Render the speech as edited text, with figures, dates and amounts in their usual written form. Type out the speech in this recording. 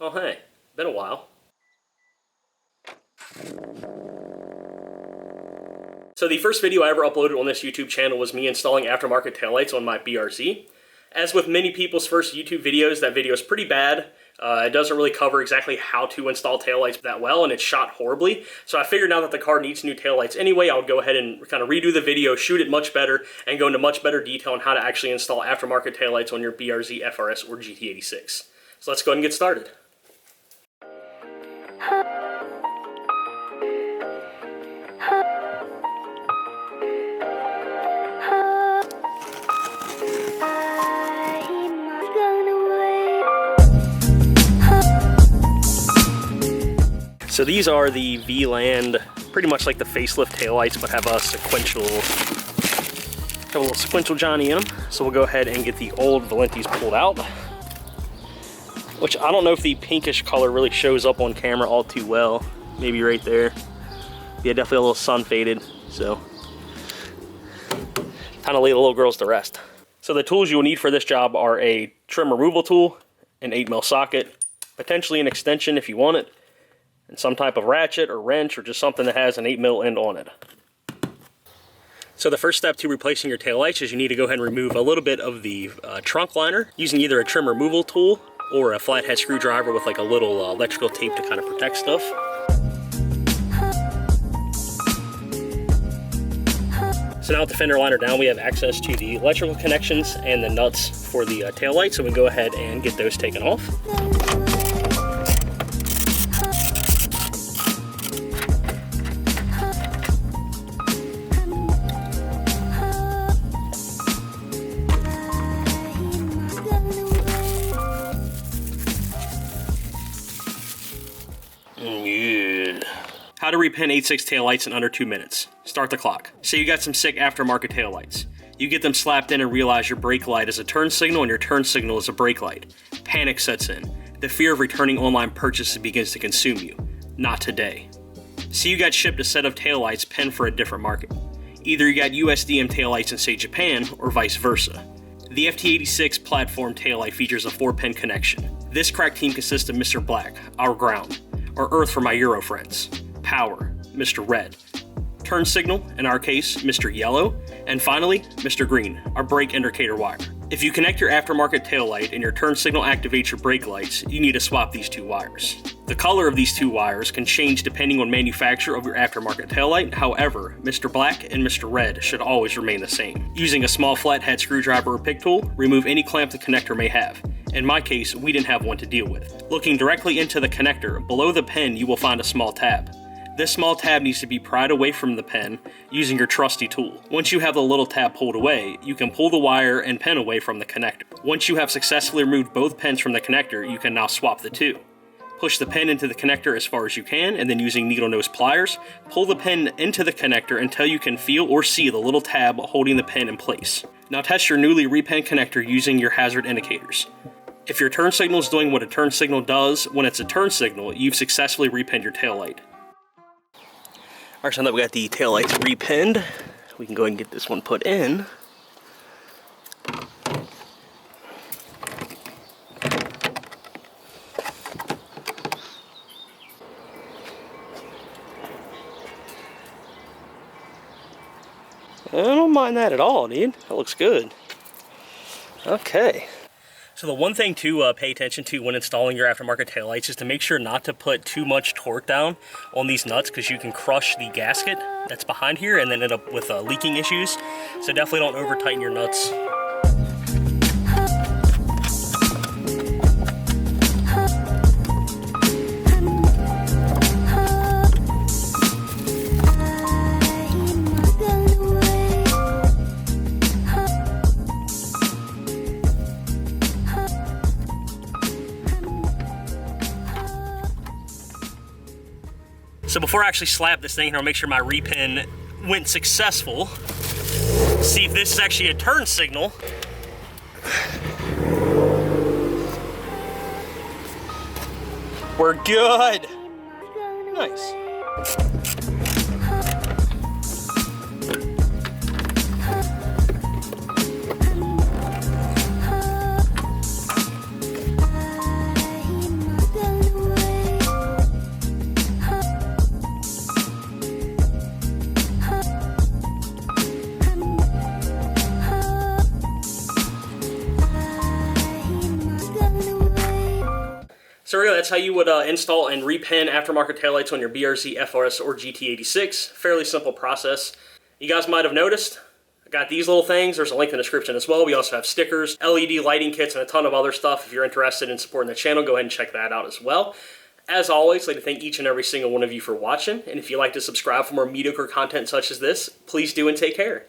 Oh hey, been a while. So the first video I ever uploaded on this YouTube channel was me installing aftermarket taillights on my BRZ. As with many people's first YouTube videos, that video is pretty bad. It doesn't really cover exactly how to install taillights that well, and it's shot horribly. So I figured now that the car needs new taillights anyway, I would go ahead and kind of redo the video, shoot it much better, and go into much better detail on how to actually install aftermarket taillights on your BRZ, FRS, or GT86. So let's go ahead and get started. So these are the VLAND, pretty much like the facelift taillights, but have a little sequential Johnny in them. So we'll go ahead and get the old Valentis pulled out, which I don't know if the pinkish color really shows up on camera all too well. Maybe right there. Yeah, definitely a little sun faded. So time to lay the little girls to rest. So the tools you'll need for this job are a trim removal tool, an 8mm socket, potentially an extension if you want it, and some type of ratchet or wrench or just something that has an 8mm end on it. So the first step to replacing your taillights is you need to go ahead and remove a little bit of the trunk liner using either a trim removal tool or a flathead screwdriver with like a little electrical tape to kind of protect stuff. So now with the fender liner down, we have access to the electrical connections and the nuts for the taillight, so we can go ahead and get those taken off. How to repin 86 taillights in under 2 minutes. Start the clock. Say you got some sick aftermarket taillights. You get them slapped in and realize your brake light is a turn signal and your turn signal is a brake light. Panic sets in. The fear of returning online purchases begins to consume you. Not today. See, you got shipped a set of taillights pinned for a different market. Either you got USDM taillights in, say, Japan, or vice versa. The FT86 platform taillight features a 4-pin connection. This crack team consists of Mr. Black, our ground, or Earth for my Euro friends. Power, Mr. Red. Turn signal, in our case, Mr. Yellow. And finally, Mr. Green, our brake indicator wire. If you connect your aftermarket taillight and your turn signal activates your brake lights, you need to swap these two wires. The color of these two wires can change depending on manufacturer of your aftermarket taillight. However, Mr. Black and Mr. Red should always remain the same. Using a small flathead screwdriver or pick tool, remove any clamp the connector may have. In my case, we didn't have one to deal with. Looking directly into the connector, below the pin you will find a small tab. This small tab needs to be pried away from the pin using your trusty tool. Once you have the little tab pulled away, you can pull the wire and pin away from the connector. Once you have successfully removed both pins from the connector, you can now swap the two. Push the pin into the connector as far as you can, and then using needle nose pliers, pull the pin into the connector until you can feel or see the little tab holding the pin in place. Now test your newly repinned connector using your hazard indicators. If your turn signal is doing what a turn signal does when it's a turn signal, you've successfully repinned your taillight. Alright, so now that we got the taillights repinned, we can go ahead and get this one put in. I don't mind that at all, dude. That looks good. Okay. So the one thing to pay attention to when installing your aftermarket taillights is to make sure not to put too much torque down on these nuts, because you can crush the gasket that's behind here and then end up with leaking issues. So definitely don't over tighten your nuts. So before I actually slap this thing here, I'll make sure my repin went successful. See if this is actually a turn signal. We're good. Nice. So really, that's how you would install and repin aftermarket taillights on your BRZ, FRS, or GT86. Fairly simple process. You guys might have noticed, I got these little things. There's a link in the description as well. We also have stickers, LED lighting kits, and a ton of other stuff. If you're interested in supporting the channel, go ahead and check that out as well. As always, I'd like to thank each and every single one of you for watching. And if you'd like to subscribe for more mediocre content such as this, please do and take care.